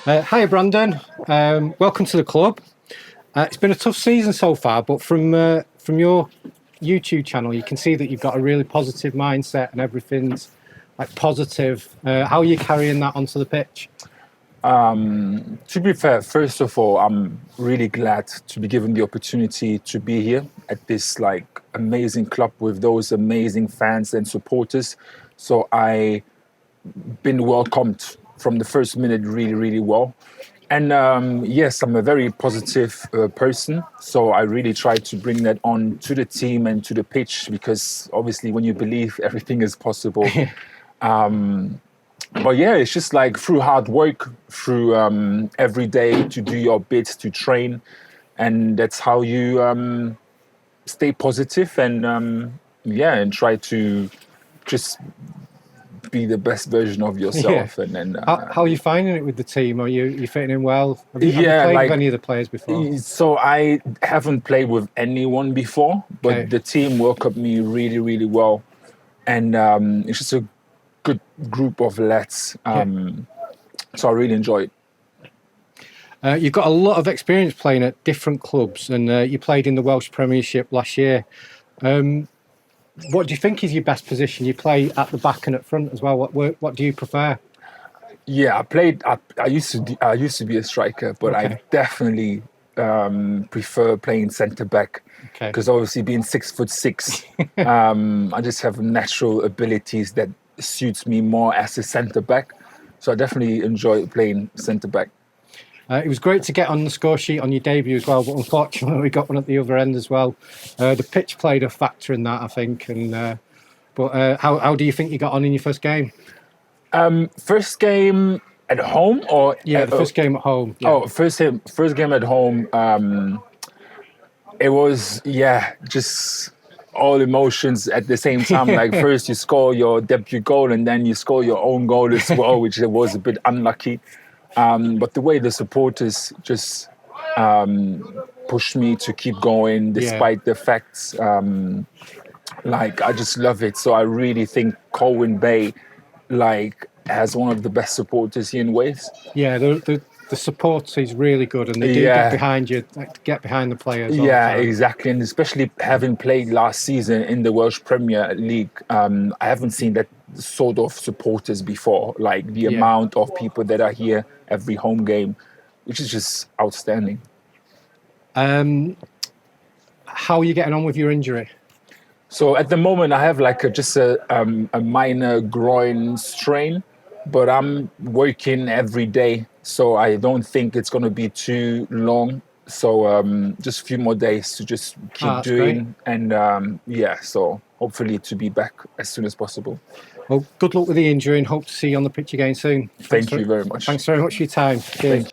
Hi, Brandon. Welcome to the club. It's been a tough season so far, but from your YouTube channel, you can see that you've got a really positive mindset and everything's like positive. How are you carrying that onto the pitch? To be fair, first of all, I'm really glad to be given the opportunity to be here at this like amazing club with those amazing fans and supporters. So I been welcomed from the first minute really, really well. And yes, I'm a very positive person. So I really try to bring that on to the team and to the pitch because obviously when you believe everything is possible. But yeah, it's just like through hard work, through every day to do your bit to train. And that's how you stay positive and yeah, and try to just be the best version of Yeah. yourself. And then How are you finding it with the team? Are you fitting in well? Have you yeah, played with like any of the players before? so I haven't played with anyone before, but Okay. the team welcomed me really, really well, and it's just a good group of lads. Yeah. So I really enjoy it. You've got a lot of experience playing at different clubs, and you played in the Welsh Premiership last year. What do you think is your best position? You play at the back and at front as well. What do you prefer? Yeah, I played. I used to be a striker, but I Okay. definitely prefer playing centre back Okay. because obviously being 6'6", I just have natural abilities that suits me more as a centre back. So I definitely enjoy playing centre back. It was great to get on the score sheet on your debut as well, but unfortunately we got one at the other end as well. The pitch played a factor in that, I think. But how do you think you got on in your first game? First game at home or Yeah, the first game at home. Yeah. oh, first game at home. It was yeah, just all emotions at the same time. Like first you score your debut goal and then you score your own goal as well, which was a bit unlucky. But the way the supporters just pushed me to keep going Yeah. despite the facts, like I just love it. So I really think Colwyn Bay, like, has one of the best supporters here in Wales. Yeah, the support is really good, and they do get Yeah, behind you, like, get behind the players all the yeah, time. exactly. And especially having played last season in the Welsh Premier League, I haven't seen that sort of supporters before. Like the Yeah. amount of people that are here every home game, which is just outstanding. How are you getting on with your injury? So at the moment, I have like just a minor groin strain, but I'm working every day, so I don't think it's going to be too long. So just a few more days to just keep That's great. doing, and yeah, so hopefully to be back as soon as possible. Well, good luck with the injury, and hope to see you on the pitch again soon. Thank you very much. Thanks very much for your time. Cheers.